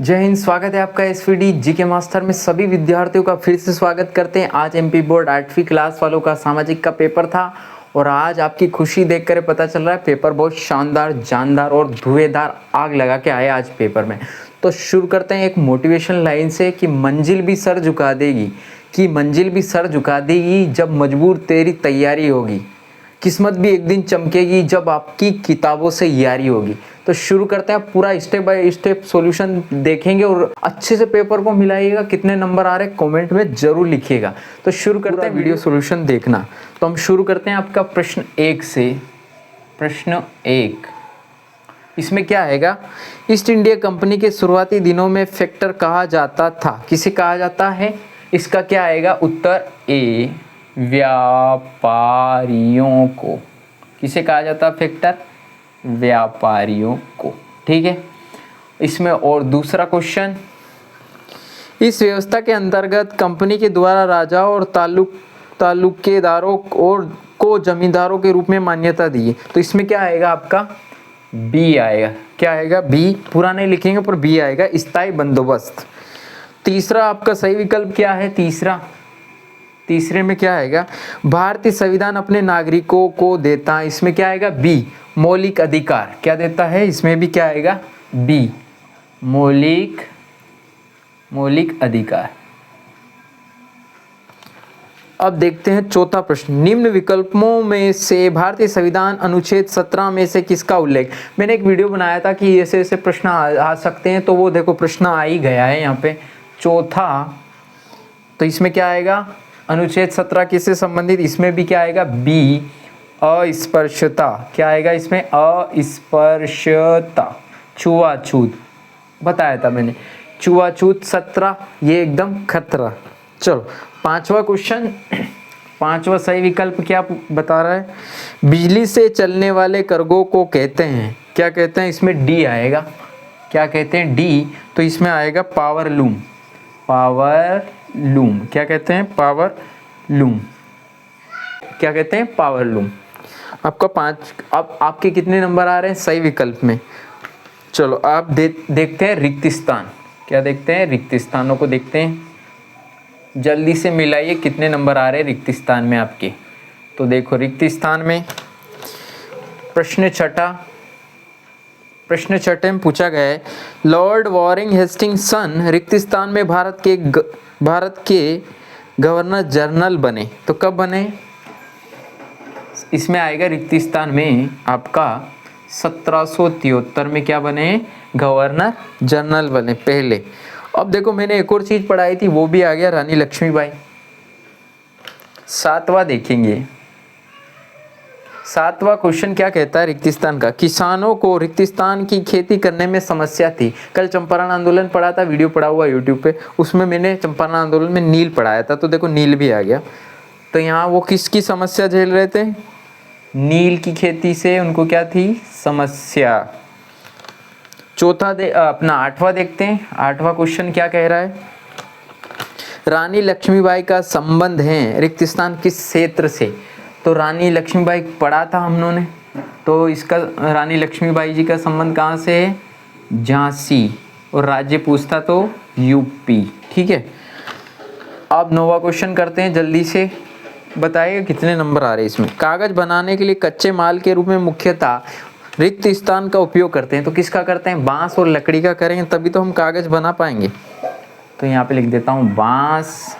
जय हिंद। स्वागत है आपका एसवीडी जीके मास्टर में। सभी विद्यार्थियों का फिर से स्वागत करते हैं। आज एमपी बोर्ड 8वीं क्लास वालों का सामाजिक का पेपर था और आज आपकी खुशी देखकर पता चल रहा है पेपर बहुत शानदार, जानदार और धुएंधार आग लगा के आए आज पेपर में। तो शुरू करते हैं एक मोटिवेशन लाइन से कि मंजिल भी सर झुका देगी, जब मजबूर तेरी तैयारी होगी। किस्मत भी एक दिन चमकेगी जब आपकी किताबों से यारी होगी। तो शुरू करते हैं, पूरा स्टेप बाय स्टेप सॉल्यूशन देखेंगे और अच्छे से पेपर को मिलाइएगा। कितने नंबर आ रहे हैं कमेंट में जरूर लिखिएगा। तो शुरू करते हैं वीडियो सॉल्यूशन देखना। तो हम शुरू करते हैं आपका प्रश्न 1 से। प्रश्न 1, इसमें क्या आएगा? ईस्ट इंडिया कंपनी के शुरुआती दिनों में फैक्टर कहा जाता था। किसे कहा जाता है? इसका क्या आएगा उत्तर? ए, व्यापारियों को। किसे कहा जाता फैक्टर? व्यापारियों को। ठीक है। इसमें और दूसरा क्वेश्चन, इस व्यवस्था के अंतर्गत कंपनी के द्वारा राजा और तालुकेदारों और को जमींदारों के रूप में मान्यता दी। तो इसमें क्या आएगा आपका? बी आएगा। क्या आएगा? बी। पूरा नहीं लिखेंगे पर बी आएगा, स्थायी बंदोबस्त। तीसरा आपका सही विकल्प क्या है? तीसरे में क्या आएगा? भारतीय संविधान अपने नागरिकों को देता है। इसमें क्या आएगा? बी, मौलिक अधिकार। क्या देता है? इसमें भी क्या आएगा? बी, मौलिक अधिकार। अब देखते हैं चौथा प्रश्न, निम्न विकल्पों में से भारतीय संविधान अनुच्छेद 17 में से किसका उल्लेख? मैंने एक वीडियो बनाया था कि ऐसे ऐसे प्रश्न आ सकते हैं, तो वो देखो प्रश्न आ ही गया है यहाँ पे। चौथा, तो इसमें क्या आएगा? अनुच्छेद 17 किससे संबंधित? इसमें भी क्या आएगा? बी, अस्पृश्यता। क्या आएगा इसमें? अस्पृश्यता, छुआछूत बताया था मैंने। छुआछूत 17, ये एकदम खतरा। चलो पांचवा क्वेश्चन, पांचवा सही विकल्प क्या बता रहा है? बिजली से चलने वाले कार्गो को कहते हैं। क्या कहते हैं? इसमें डी आएगा। क्या कहते हैं? डी। तो इसमें आएगा पावर लूम। क्या कहते हैं? Power loom. क्या कहते हैं? Power loom. आपका 5। अब आपके कितने नंबर आ रहे हैं सही विकल्प में? चलो आप देखते हैं रिक्त स्थान। क्या देखते हैं? रिक्त स्थानों को देखते हैं। जल्दी से मिलाइए कितने नंबर आ रहे हैं रिक्त स्थान में आपके। तो देखो रिक्त स्थान में प्रश्न छठे में पूछा गया है, लॉर्ड वारिंग हेस्टिंगसन रिक्त स्थान में भारत के गवर्नर जनरल बने। तो कब बने? इसमें आएगा रिक्त स्थान में आपका 1773 में क्या बने? गवर्नर जनरल बने पहले। अब देखो मैंने एक और चीज पढ़ाई थी, वो भी आ गया, रानी लक्ष्मीबाई। 7वां देखेंगे। 7वां क्वेश्चन क्या कहता है रिक्त स्थान का? किसानों को रिक्त स्थान की खेती करने में समस्या थी। कल चंपारण आंदोलन पढ़ा था, वीडियो पड़ा हुआ यूट्यूब पे, उसमें मैंने चंपारण आंदोलन में नील पढ़ाया था। तो देखो नील भी आ गया। तो यहाँ वो किसकी समस्या झेल रहे थे? नील की खेती से उनको क्या थी? समस्या। चौथा अपना 8वां देखते हैं। 8वां क्वेश्चन क्या कह रहा है? रानी लक्ष्मीबाई का संबंध है रिक्त स्थान किस क्षेत्र से? तो रानी लक्ष्मीबाई पढ़ा था हम लोगों ने, तो इसका रानी लक्ष्मीबाई जी का संबंध कहाँ से है? झांसी। और राज्य पूछता तो यूपी। ठीक है। अब 9वां क्वेश्चन करते हैं, जल्दी से बताइए कितने नंबर आ रहे हैं इसमें। कागज बनाने के लिए कच्चे माल के रूप में मुख्यतः रिक्त स्थान का उपयोग करते हैं। तो किसका करते हैं? बांस और लकड़ी का करेंगे तभी तो हम कागज बना पाएंगे। तो यहाँ पे लिख देता हूँ बांस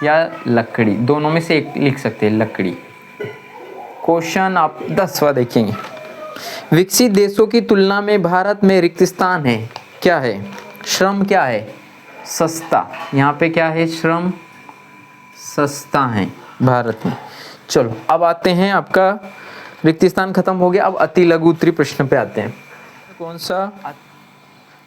या लकड़ी, दोनों में से एक लिख सकते हैं, लकड़ी। क्वेश्चन आप 10वां देखेंगे, विकसित देशों की तुलना में भारत में रिक्त स्थान है क्या है? श्रम क्या है? सस्ता। यहाँ पे क्या है? श्रम सस्ता है भारत में। चलो अब आते हैं, आपका रिक्त स्थान खत्म हो गया। अब अति लघु उत्तरी प्रश्न पे आते हैं। कौन सा?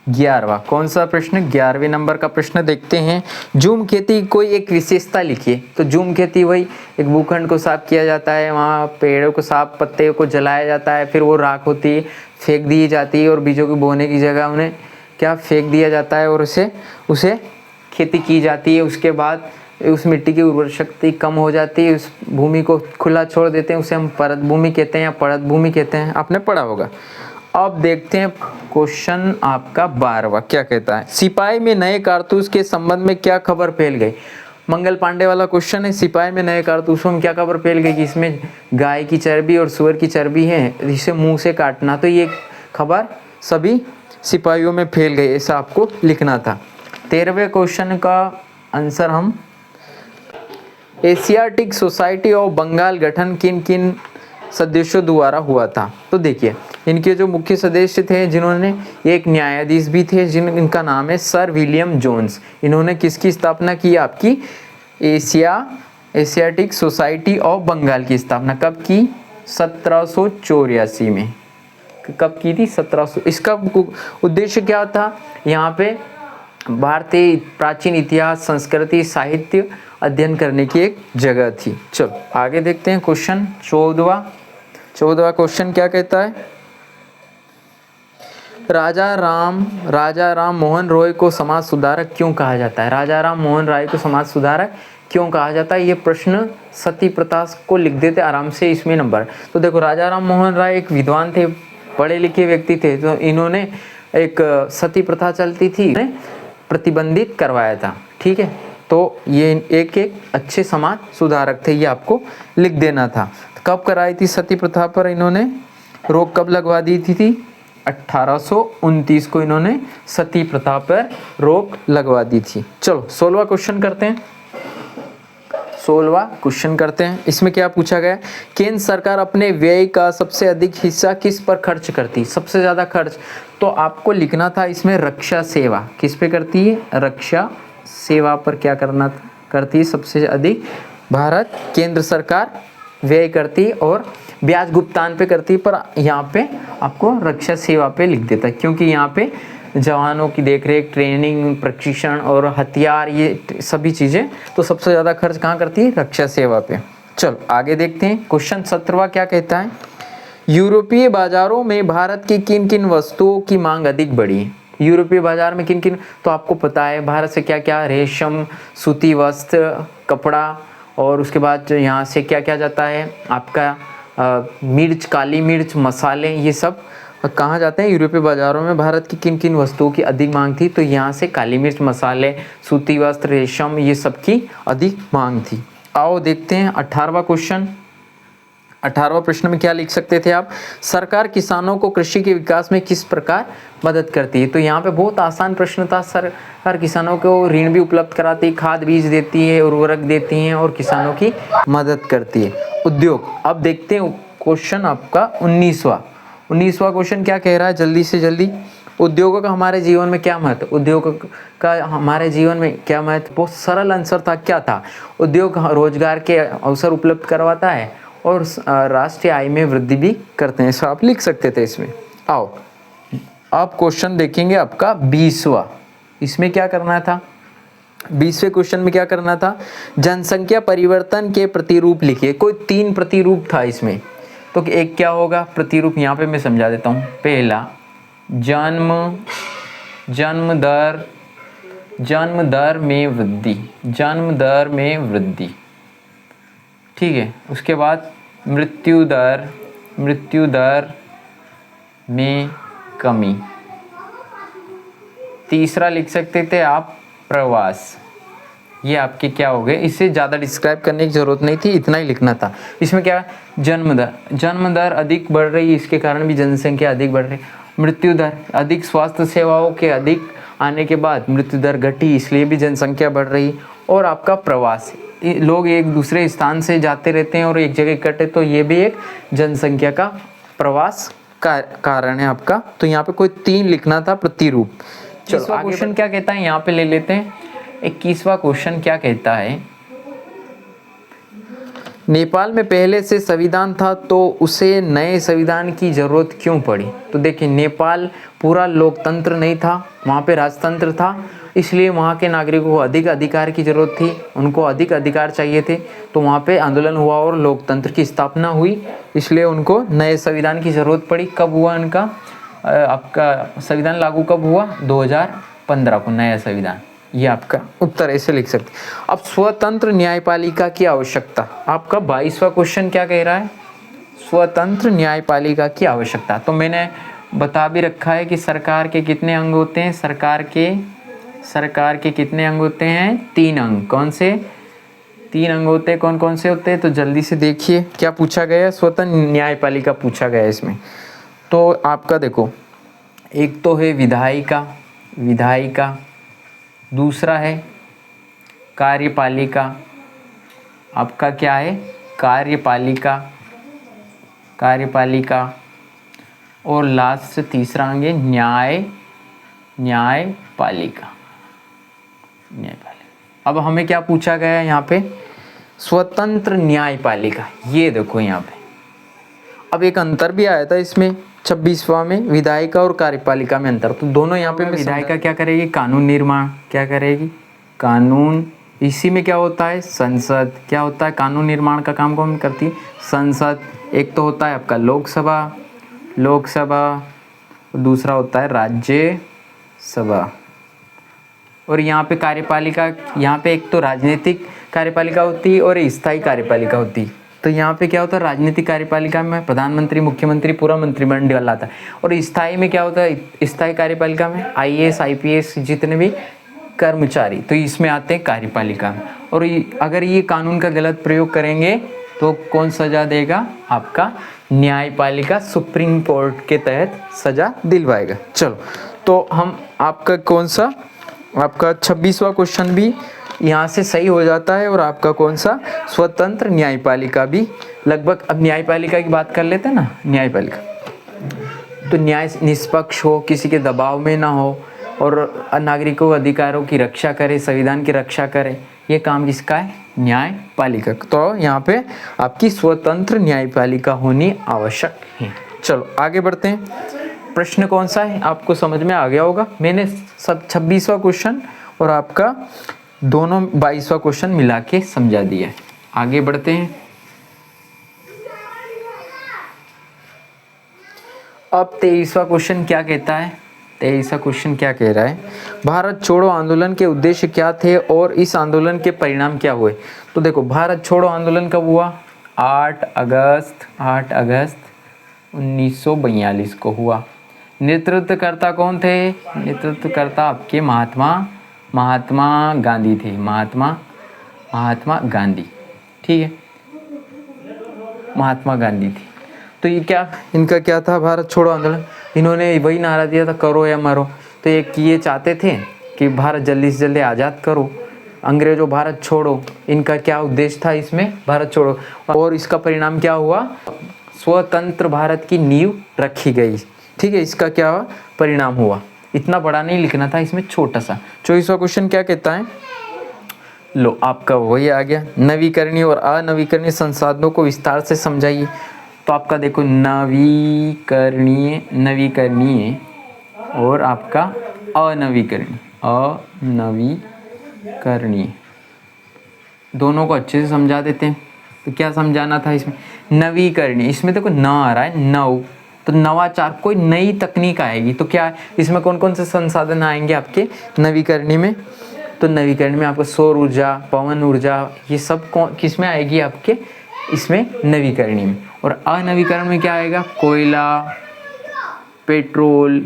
11वां। कौन सा प्रश्न? 11वें नंबर का प्रश्न देखते हैं। जूम खेती कोई एक विशेषता लिखिए। तो जूम खेती वही एक भूखंड को साफ किया जाता है, वहाँ पेड़ों को साफ, पत्ते को जलाया जाता है, फिर वो राख होती है, फेंक दी जाती है और बीजों को बोने की जगह उन्हें क्या फेंक दिया जाता है और उसे खेती की जाती है। उसके बाद उस मिट्टी की उर्वरक शक्ति कम हो जाती है, उस भूमि को खुला छोड़ देते हैं, उसे हम परत भूमि कहते हैं या पड़त भूमि कहते हैं। आपने पढ़ा होगा। अब देखते हैं क्वेश्चन आपका 12वां क्या कहता है। सिपाही में नए कारतूस के संबंध में क्या खबर फैल गई। मंगल पांडे वाला क्वेश्चन है। सिपाही में नए कारतूसों में क्या खबर फैल गई कि इसमें गाय की चर्बी और सुअर की चर्बी है, इसे मुंह से काटना। तो ये खबर सभी सिपाहियों में फैल गई, ऐसा आपको लिखना था। 13वें क्वेश्चन का आंसर हम, एशियाटिक सोसाइटी ऑफ बंगाल गठन किन किन सदस्यों द्वारा हुआ था। तो देखिए इनके जो मुख्य सदस्य थे, जिन्होंने, एक न्यायाधीश भी थे जिनका नाम है सर विलियम जोन्स। इन्होंने किसकी स्थापना की, आपकी एशियाटिक सोसाइटी ऑफ बंगाल की स्थापना कब की, 1784 में। कब की थी, 1700। इसका उद्देश्य क्या था, यहाँ पे भारतीय प्राचीन इतिहास, संस्कृति, साहित्य अध्ययन करने की एक जगह थी। चलो आगे देखते हैं क्वेश्चन 14वां क्वेश्चन क्या कहता है। राजा राम मोहन रॉय को समाज सुधारक क्यों कहा जाता है। राजा राम मोहन राय को समाज सुधारक क्यों कहा जाता है, ये प्रश्न सती प्रथा को लिख देते आराम से इसमें नंबर। तो देखो राजा राम मोहन राय एक विद्वान थे, पढ़े लिखे व्यक्ति थे, तो इन्होंने एक सती प्रथा चलती थी, प्रतिबंधित करवाया था। ठीक है, तो ये एक अच्छे समाज सुधारक थे, ये आपको लिख देना था। कब कराई थी सती प्रथा पर इन्होंने रोक, कब लगवा दी थी 1829 को इन्होंने सती प्रथा पर रोक लगवा दी थी। चलो 16वां क्वेश्चन करते हैं। इसमें क्या पूछा गया, केंद्र सरकार अपने व्यय का सबसे अधिक हिस्सा किस पर खर्च करती, सबसे ज्यादा खर्च। तो आपको लिखना था इसमें रक्षा सेवा, किस पे करती है, रक्षा सेवा पर क्या करती है सबसे अधिक, भारत केंद्र सरकार व्यय करती है और ब्याज भुगतान पे करती है, पर यहाँ पे आपको रक्षा सेवा पे लिख देता है, क्योंकि यहाँ पे जवानों की देखरेख, ट्रेनिंग, प्रशिक्षण और हथियार, ये सभी चीज़ें, तो सबसे ज़्यादा खर्च कहाँ करती है, रक्षा सेवा पे। चलो आगे देखते हैं क्वेश्चन 17वां क्या कहता है। यूरोपीय बाजारों में भारत की किन किन वस्तुओं की मांग अधिक बढ़ी है। यूरोपीय बाजार में किन किन, तो आपको पता है भारत से क्या क्या, रेशम, सूती वस्त्र, कपड़ा, और उसके बाद यहाँ से क्या क्या जाता है आपका मिर्च, काली मिर्च, मसाले, ये सब कहाँ जाते हैं, यूरोपीय बाजारों में। भारत की किन किन वस्तुओं की अधिक मांग थी, तो यहाँ से काली मिर्च, मसाले, सूती वस्त्र, रेशम, ये सब की अधिक मांग थी। आओ देखते हैं 18वां क्वेश्चन। 18वां प्रश्न में क्या लिख सकते थे आप, सरकार किसानों को कृषि के विकास में किस प्रकार मदद करती है। तो यहाँ पे बहुत आसान प्रश्न था। सरकार किसानों को ऋण भी उपलब्ध कराती है, खाद बीज देती है, उर्वरक देती है और किसानों की मदद करती है। उद्योग, अब देखते हैं क्वेश्चन आपका 19वां क्वेश्चन क्या कह रहा है, जल्दी से जल्दी। उद्योगों का हमारे जीवन में क्या महत्व, उद्योग का हमारे जीवन में क्या महत्व। बहुत सरल आंसर था, क्या था, उद्योग रोजगार के अवसर उपलब्ध करवाता है और राष्ट्रीय आय में वृद्धि भी करते हैं, ऐसा आप लिख सकते थे इसमें। आओ आप क्वेश्चन देखेंगे आपका 20वां। इसमें क्या करना था, 20वें क्वेश्चन में क्या करना था, जनसंख्या परिवर्तन के प्रतिरूप लिखिए। कोई 3 प्रतिरूप था इसमें, तो एक क्या होगा प्रतिरूप, यहाँ पे मैं समझा देता हूँ। पहला जन्म दर में वृद्धि, ठीक है। उसके बाद मृत्यु दर में कमी। तीसरा लिख सकते थे आप प्रवास। ये आपके क्या हो गए, इससे ज़्यादा डिस्क्राइब करने की ज़रूरत नहीं थी, इतना ही लिखना था। इसमें क्या, जन्म दर अधिक बढ़ रही है, इसके कारण भी जनसंख्या अधिक बढ़ रही है। मृत्यु दर, अधिक स्वास्थ्य सेवाओं के अधिक आने के बाद मृत्यु दर घटी, इसलिए भी जनसंख्या बढ़ रही। और आपका प्रवास, लोग एक दूसरे स्थान से जाते रहते हैं और एक जगह इकट्ठे, तो ये भी एक जनसंख्या का प्रवास का कारण है आपका। तो यहाँ पे कोई 3 लिखना था प्रतिरूप। चलो क्वेश्चन क्या कहता है, यहाँ पे ले लेते हैं। 21वां क्वेश्चन क्या कहता है, नेपाल में पहले से संविधान था तो उसे नए संविधान की जरूरत क्यों पड़ी। तो देखिए नेपाल पूरा लोकतंत्र नहीं था, वहाँ पे राजतंत्र था, इसलिए वहाँ के नागरिकों को अधिक अधिकार की जरूरत थी, उनको अधिक अधिकार चाहिए थे। तो वहाँ पे आंदोलन हुआ और लोकतंत्र की स्थापना हुई, इसलिए उनको नए संविधान की जरूरत पड़ी। कब हुआ इनका आपका संविधान लागू, कब हुआ, 2015 को नया संविधान। ये आपका उत्तर ऐसे लिख सकते। अब स्वतंत्र न्यायपालिका की आवश्यकता, आपका 22वां क्वेश्चन क्या कह रहा है, स्वतंत्र न्यायपालिका की आवश्यकता। तो मैंने बता भी रखा है कि सरकार के कितने अंग होते हैं, सरकार के कितने अंग होते हैं, 3 अंग। कौन से 3 अंग होते हैं, कौन कौन से होते हैं? तो जल्दी से देखिए क्या पूछा गया है, स्वतंत्र न्यायपालिका पूछा गया है इसमें। तो आपका देखो, एक तो है विधायिका, दूसरा है कार्यपालिका, आपका क्या है, कार्यपालिका, और लास्ट तीसरा अंग है न्यायपालिका। अब हमें क्या पूछा गया है यहाँ पे, स्वतंत्र न्यायपालिका। ये देखो यहाँ पे अब एक अंतर भी आया था इसमें 26वां में, विधायिका और कार्यपालिका में अंतर। तो दोनों यहाँ पे विधायिका क्या करेगी, कानून निर्माण, क्या करेगी, कानून। इसी में क्या होता है, संसद। क्या होता है, कानून निर्माण का काम कौन करती, संसद। एक तो होता है आपका लोकसभा, दूसरा होता है राज्यसभा। और यहाँ पे कार्यपालिका, यहाँ पे एक तो राजनीतिक कार्यपालिका होती है और स्थायी कार्यपालिका होती है। तो यहाँ पे क्या होता है, राजनीतिक कार्यपालिका में प्रधानमंत्री, मुख्यमंत्री, पूरा मंत्रिमंडल आता है। और स्थायी में क्या होता है, स्थायी कार्यपालिका में IAS IPS जितने भी कर्मचारी, तो इसमें आते हैं कार्यपालिका में। और अगर ये कानून का गलत प्रयोग करेंगे तो कौन सजा देगा, आपका न्यायपालिका सुप्रीम कोर्ट के तहत सजा दिलवाएगा। चलो, तो हम आपका कौन सा, आपका 26वां क्वेश्चन भी यहाँ से सही हो जाता है। और आपका कौन सा, स्वतंत्र न्यायपालिका भी लगभग। अब न्यायपालिका की बात कर लेते हैं ना, न्यायपालिका तो न्याय निष्पक्ष हो, किसी के दबाव में ना हो, और नागरिकों के अधिकारों की रक्षा करे, संविधान की रक्षा करे। ये काम किसका है, न्यायपालिका। तो यहाँ पे आपकी स्वतंत्र न्यायपालिका होनी आवश्यक है। चलो आगे बढ़ते हैं। प्रश्न कौन सा है, आपको समझ में आ गया होगा। मैंने सब 26वां क्वेश्चन और आपका दोनों 22वां क्वेश्चन मिला के समझा दिया है। आगे बढ़ते हैं। अब 23वां क्वेश्चन क्या कहता है, 23वां क्वेश्चन क्या कह रहा है, भारत छोड़ो आंदोलन के उद्देश्य क्या थे और इस आंदोलन के परिणाम क्या हुए। तो देखो, भारत छोड़ो आंदोलन कब हुआ, 8 अगस्त 1942 को हुआ। नेतृत्वकर्ता कौन थे, नेतृत्वकर्ता आपके महात्मा गांधी थे, महात्मा गांधी, ठीक है, महात्मा गांधी थी। तो ये क्या, इनका क्या था, भारत छोड़ो आंदोलन। इन्होंने वही नारा दिया था, करो या मरो। तो ये चाहते थे कि भारत जल्दी से जल्दी आज़ाद करो, अंग्रेजों भारत छोड़ो। इनका क्या उद्देश्य था इसमें, भारत छोड़ो। और इसका परिणाम क्या हुआ, स्वतंत्र भारत की नींव रखी गई, ठीक है। इसका क्या परिणाम हुआ, इतना बड़ा नहीं लिखना था इसमें, छोटा सा। 24वां क्वेश्चन क्या कहता है, लो आपका वही आ गया, नवीकरणीय और अनवीकरणीय संसाधनों को विस्तार से समझाइए। तो आपका देखो, नवीकरणीय और आपका अनवीकरणीय दोनों को अच्छे से समझा देते हैं। तो क्या समझाना था इसमें, नवीकरणीय, इसमें देखो न आ रहा है, नव, तो नवाचार, कोई नई तकनीक आएगी। तो क्या इसमें कौन कौन से संसाधन आएंगे आपके नवीकरणीय में, तो नवीकरणीय में आपको सौर ऊर्जा, पवन ऊर्जा, ये सब किस में आएगी आपके, इसमें नवीकरणीय में। और अनवीकरण में क्या आएगा, कोयला, पेट्रोल,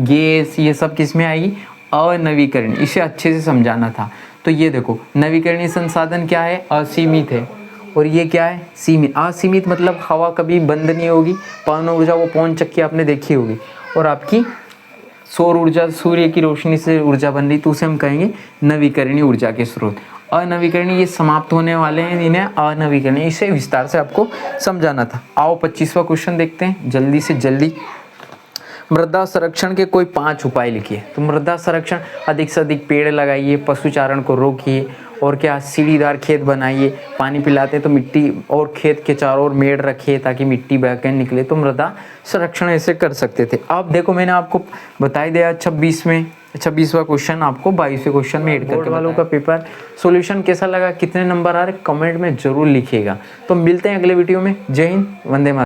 गैस, ये सब किस में आएगी, अनवीकरणीय। इसे अच्छे से समझाना था। तो ये देखो, नवीकरणीय संसाधन क्या है, असीमित है, और ये क्या है, सीमित। असीमित मतलब हवा कभी बंद नहीं होगी, पवन ऊर्जा वो पवन चक्की आपने देखी होगी, और आपकी सौर ऊर्जा, सूर्य की रोशनी से ऊर्जा बन रही, तो उसे हम कहेंगे नवीकरणीय ऊर्जा के स्रोत। अनवीकरणीय ये समाप्त होने वाले हैं, इन्हें अनवीकरणीय, इसे विस्तार से आपको समझाना था। आओ 25वां क्वेश्चन देखते हैं जल्दी से जल्दी। मृदा संरक्षण के कोई 5 उपाय लिखिए। तो मृदा संरक्षण, अधिक से अधिक पेड़ लगाइए, पशुचारण को रोकिए, और क्या, सीढ़ीदार खेत बनाइए, पानी पिलाते तो मिट्टी और खेत के चारों ओर मेड़ रखिए ताकि मिट्टी बह कर निकले। तो मृदा संरक्षण ऐसे कर सकते थे। अब देखो, मैंने आपको बता ही दिया 26वां क्वेश्चन आपको 22वें क्वेश्चन में ऐड करके वालों का पेपर सॉल्यूशन कैसा लगा, कितने नंबर आ रहे, कमेंट में जरूर लिखिएगा। तो मिलते हैं अगले वीडियो में। जय हिंद, वंदे मातरम।